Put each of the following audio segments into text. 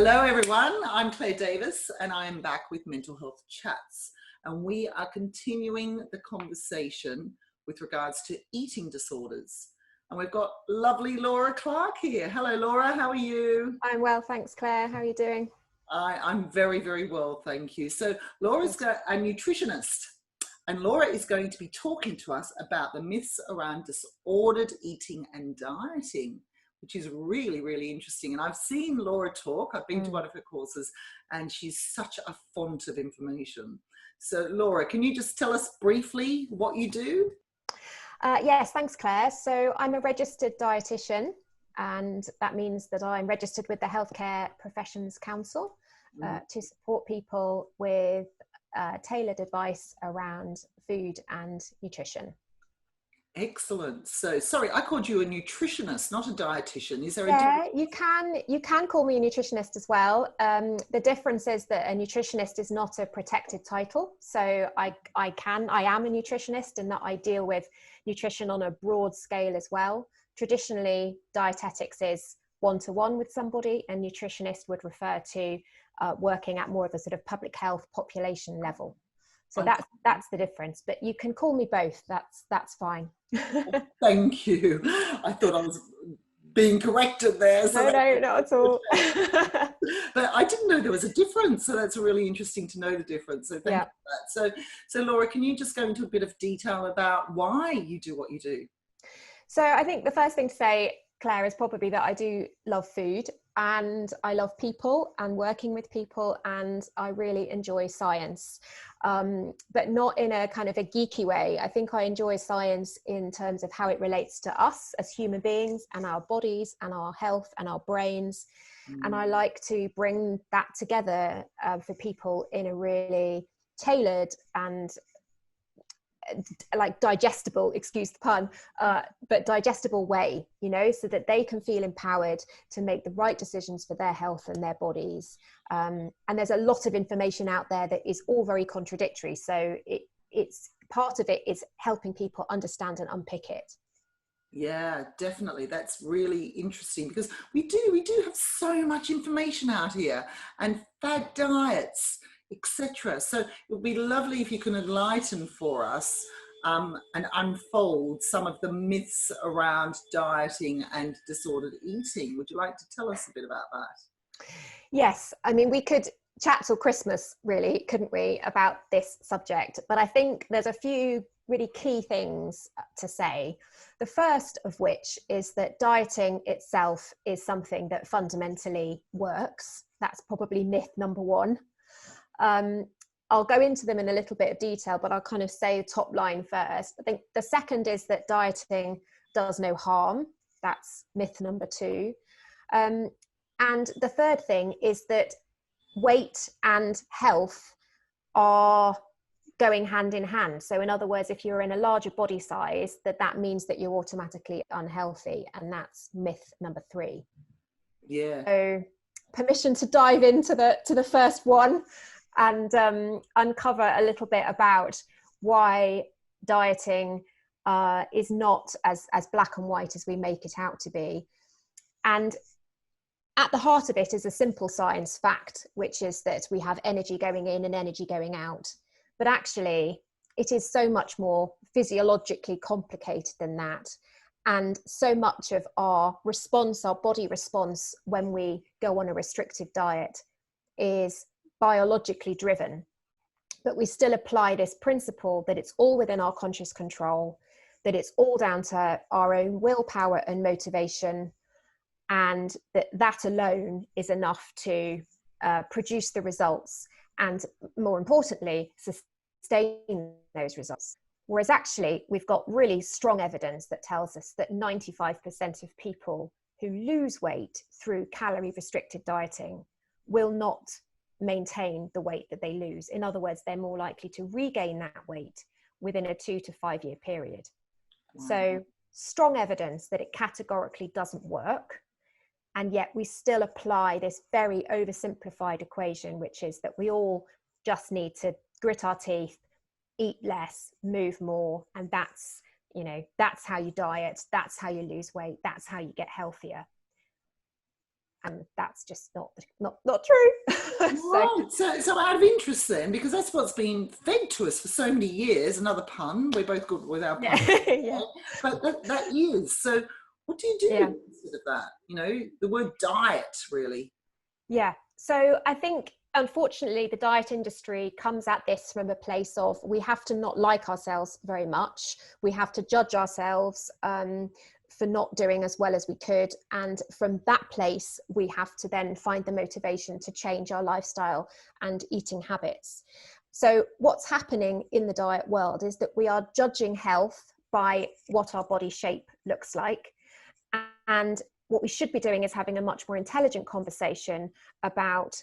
Hello everyone, I'm Claire Davis and I am back with Mental Health Chats, and we are continuing the conversation with regards to eating disorders. And we've got lovely Laura Clark here. Hello Laura, how are you? I'm well, thanks Claire. How are you doing? I'm very, very well, thank you. So Laura's a nutritionist, and Laura is going to be talking to us about the myths around disordered eating and dieting, which is really, really interesting. And I've seen Laura talk. I've been to one of her courses, and she's such a font of information. So Laura, can you just tell us briefly what you do? Yes, thanks Claire. So I'm a registered dietitian, and that means that I'm registered with the Healthcare Professions Council to support people with tailored advice around food and nutrition. Excellent. So, sorry, I called you a nutritionist, not a dietitian. Is there a difference? You can call me a nutritionist as well. The difference is that a nutritionist is not a protected title. So I am a nutritionist in that I deal with nutrition on a broad scale as well. Traditionally, dietetics is one-to-one with somebody, and nutritionist would refer to working at more of a sort of public health population level. So that's the difference, but you can call me both. That's fine. Thank you. I thought I was being corrected there. So no, not at all. But I didn't know there was a difference. So that's really interesting to know the difference. So thank you for that. So Laura, can you just go into a bit of detail about why you do what you do? So I think the first thing to say, Claire, is probably that I do love food, and I love people and working with people, and I really enjoy science, but not in a kind of a geeky way. I think I enjoy science in terms of how it relates to us as human beings and our bodies and our health and our brains. And I like to bring that together for people in a really tailored and like digestible, excuse the pun, but digestible way, you know, so that they can feel empowered to make the right decisions for their health and their bodies. And there's a lot of information out there that is all very contradictory. So it's part of it is helping people understand and unpick it. Yeah, definitely. That's really interesting, because we do have so much information out here, and fad diets, etc. So it would be lovely if you can enlighten for us and unfold some of the myths around dieting and disordered eating. Would you like to tell us a bit about that? Yes, I mean, we could chat till Christmas, really, couldn't we, about this subject? But I think there's a few really key things to say. The first of which is that dieting itself is something that fundamentally works. That's probably myth number one. I'll go into them in a little bit of detail, but I'll kind of say top line first. I think the second is that dieting does no harm. That's myth number two. And the third thing is that weight and health are going hand in hand. So in other words, if you're in a larger body size, that means that you're automatically unhealthy. And that's myth number three. Yeah. So permission to dive into the first one and uncover a little bit about why dieting is not as black and white as we make it out to be. And at the heart of it is a simple science fact, which is that we have energy going in and energy going out. But actually, it is so much more physiologically complicated than that. And so much of our response, our body response, when we go on a restrictive diet is biologically driven. But we still apply this principle that it's all within our conscious control, that it's all down to our own willpower and motivation, and that alone is enough to produce the results and, more importantly, sustain those results. Whereas actually, we've got really strong evidence that tells us that 95% of people who lose weight through calorie restricted dieting will not maintain the weight that they lose. In other words, they're more likely to regain that weight within a 2 to 5 year period. Wow. So strong evidence that it categorically doesn't work. And yet we still apply this very oversimplified equation, which is that we all just need to grit our teeth, eat less, move more. And that's, you know, that's how you diet. That's how you lose weight. That's how you get healthier. and that's just not true. Right. So out of interest then, because that's what's been fed to us for so many years, another pun, we're both good with our puns, yeah. but that is, so what do you do instead of that? You know, the word diet, really. Yeah, so I think unfortunately the diet industry comes at this from a place of, we have to not like ourselves very much, we have to judge ourselves for not doing as well as we could, and from that place we have to then find the motivation to change our lifestyle and eating habits. So what's happening in the diet world is that we are judging health by what our body shape looks like, and what we should be doing is having a much more intelligent conversation about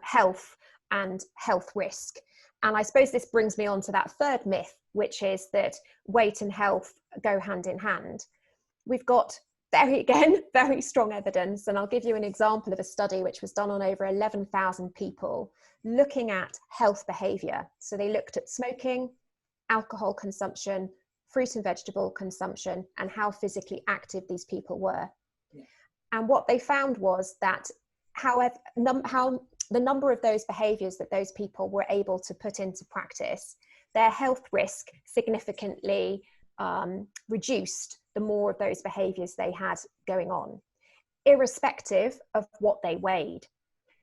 health and health risk. And I suppose this brings me on to that third myth, which is that weight and health go hand in hand. We've got very strong evidence, and I'll give you an example of a study which was done on over 11,000 people looking at health behavior. So they looked at smoking, alcohol consumption, fruit and vegetable consumption, and how physically active these people were. Yeah. And what they found was that however, the number of those behaviors that those people were able to put into practice, their health risk significantly reduced the more of those behaviors they had going on, irrespective of what they weighed.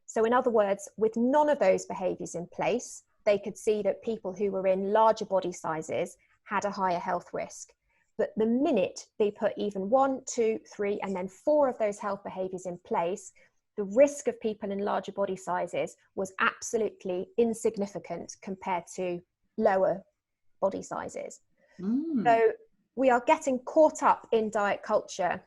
So in other words, with none of those behaviors in place, they could see that people who were in larger body sizes had a higher health risk. But the minute they put even 1, 2, 3, and then 4 of those health behaviors in place, the risk of people in larger body sizes was absolutely insignificant compared to lower body sizes. So we are getting caught up in diet culture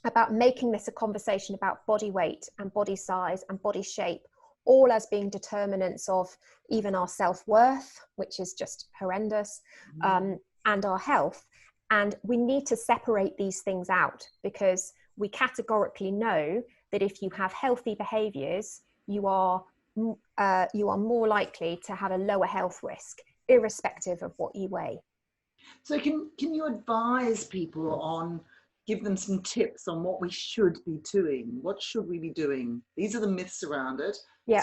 about making this a conversation about body weight and body size and body shape, all as being determinants of even our self-worth, which is just horrendous, and our health. And we need to separate these things out, because we categorically know that if you have healthy behaviors, you are more likely to have a lower health risk, irrespective of what you weigh. So can you advise people on, give them some tips on what we should be doing? What should we be doing? These are the myths around it. Yeah.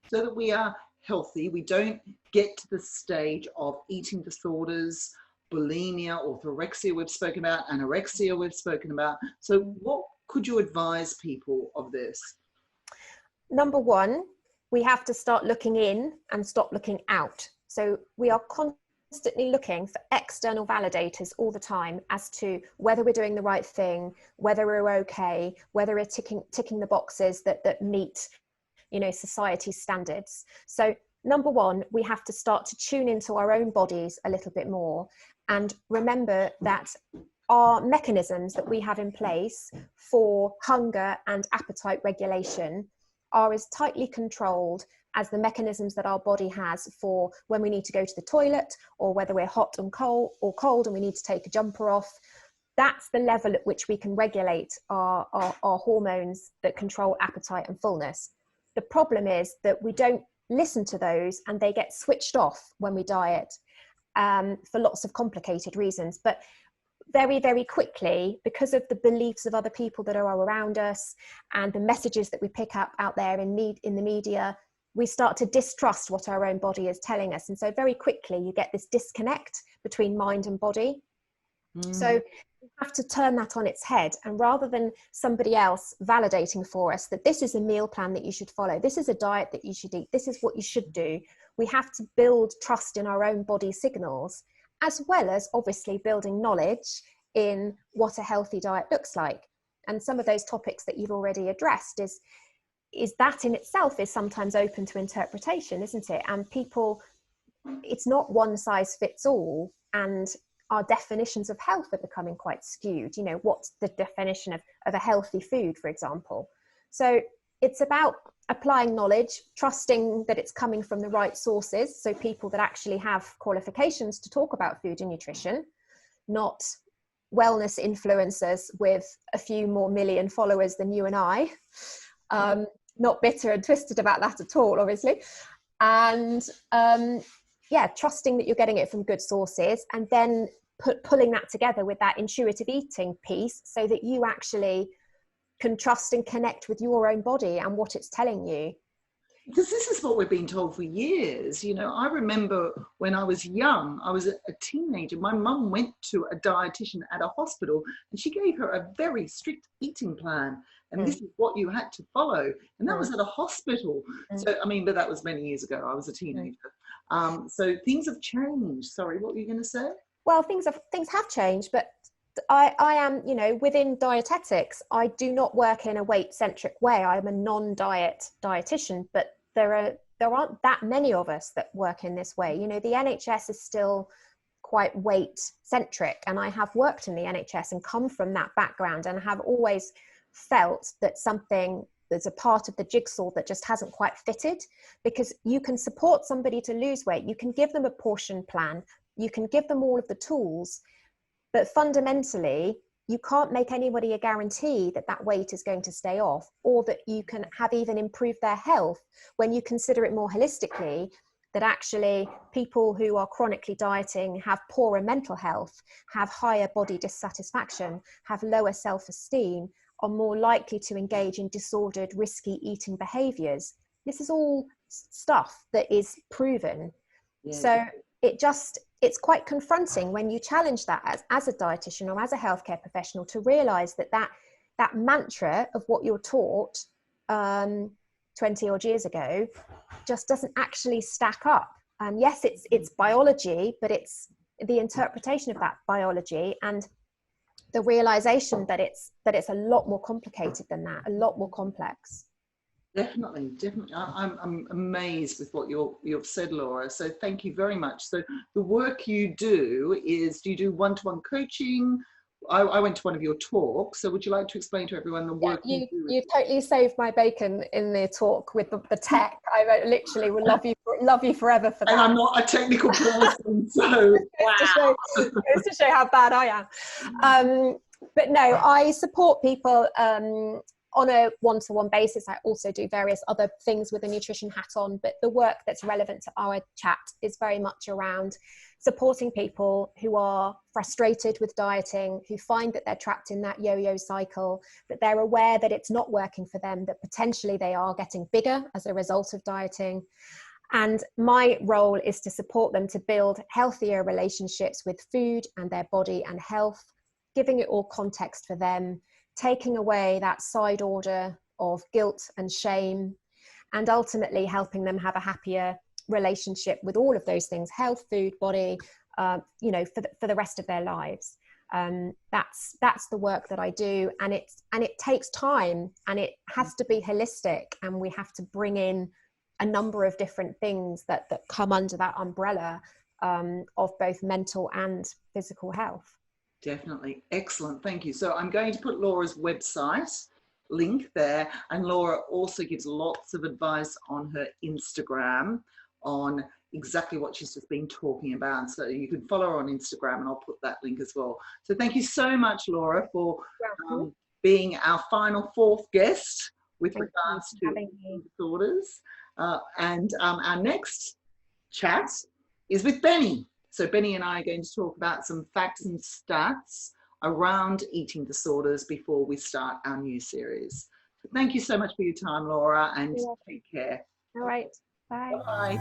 So that we are healthy, we don't get to the stage of eating disorders, bulimia, orthorexia we've spoken about, anorexia we've spoken about. So what could you advise people of this? Number one, we have to start looking in and stop looking out. So we are constantly looking for external validators all the time as to whether we're doing the right thing, whether we're okay, whether we're ticking the boxes that meet, you know, society's standards. So number one, we have to start to tune into our own bodies a little bit more and remember that our mechanisms that we have in place for hunger and appetite regulation are as tightly controlled as the mechanisms that our body has for when we need to go to the toilet, or whether we're hot and cold and we need to take a jumper off. That's the level at which we can regulate our hormones that control appetite and fullness. The problem is that we don't listen to those, and they get switched off when we diet for lots of complicated reasons. But very, very quickly, because of the beliefs of other people that are around us and the messages that we pick up out there in the media, we start to distrust what our own body is telling us. And so very quickly you get this disconnect between mind and body. So we have to turn that on its head, and rather than somebody else validating for us that this is a meal plan that you should follow, this is a diet that you should eat, this is what you should do, we have to build trust in our own body signals, as well as obviously building knowledge in what a healthy diet looks like. And some of those topics that you've already addressed is that in itself is sometimes open to interpretation, isn't it? And people, it's not one size fits all, and our definitions of health are becoming quite skewed. You know, what's the definition of a healthy food, for example? So it's about applying knowledge, trusting that it's coming from the right sources, so people that actually have qualifications to talk about food and nutrition, not wellness influencers with a few more million followers than you and I. Not bitter and twisted about that at all, obviously. And yeah, trusting that you're getting it from good sources, and then pulling that together with that intuitive eating piece so that you actually can trust and connect with your own body and what it's telling you. Because this is what we've been told for years. You know, I remember when I was young, I was a teenager, my mum went to a dietitian at a hospital and she gave her a very strict eating plan. And this is what you had to follow. And that was at a hospital. So, I mean, but that was many years ago. I was a teenager. So things have changed. Sorry, what were you going to say? Well, things have changed, but I am, you know, within dietetics, I do not work in a weight-centric way. I'm a non-diet dietitian, but there aren't that many of us that work in this way. You know, the NHS is still quite weight-centric, and I have worked in the NHS and come from that background and have always felt that there's a part of the jigsaw that just hasn't quite fitted, because you can support somebody to lose weight, you can give them a portion plan, you can give them all of the tools, but fundamentally, you can't make anybody a guarantee that that weight is going to stay off, or that you can have even improved their health when you consider it more holistically, that actually people who are chronically dieting have poorer mental health, have higher body dissatisfaction, have lower self-esteem, are more likely to engage in disordered, risky eating behaviors. This is all stuff that is proven. Yeah. So it's quite confronting when you challenge that as a dietitian or as a healthcare professional, to realize that mantra of what you're taught 20 odd years ago just doesn't actually stack up. Yes, it's biology, but it's the interpretation of that biology and the realization that it's a lot more complicated than that, a lot more complex. Definitely. I'm amazed with what you've said, Laura. So thank you very much. So the work you do you do one-to-one coaching? I went to one of your talks. So would you like to explain to everyone the work you do? You totally saved my bacon in the talk with the tech. I literally will love you forever for that. And I'm not a technical person, so wow. It's to show how bad I am. But no, I support people on a one-to-one basis. I also do various other things with a nutrition hat on, but the work that's relevant to our chat is very much around supporting people who are frustrated with dieting, who find that they're trapped in that yo-yo cycle, that they're aware that it's not working for them, that potentially they are getting bigger as a result of dieting. And my role is to support them to build healthier relationships with food and their body and health, giving it all context for them, taking away that side order of guilt and shame, and ultimately helping them have a happier relationship with all of those things, health, food, body, you know, for the rest of their lives. That's the work that I do, and it takes time, and it has to be holistic, and we have to bring in a number of different things that come under that umbrella of both mental and physical health. Definitely. Excellent. Thank you. So I'm going to put Laura's website link there, and Laura also gives lots of advice on her Instagram on exactly what she's just been talking about. So you can follow her on Instagram, and I'll put that link as well. So thank you so much, Laura, for being our final fourth guest with regards to eating disorders. And our next chat is with Benny. So Benny and I are going to talk about some facts and stats around eating disorders before we start our new series. So thank you so much for your time, Laura, and take care. All right. Bye. Bye.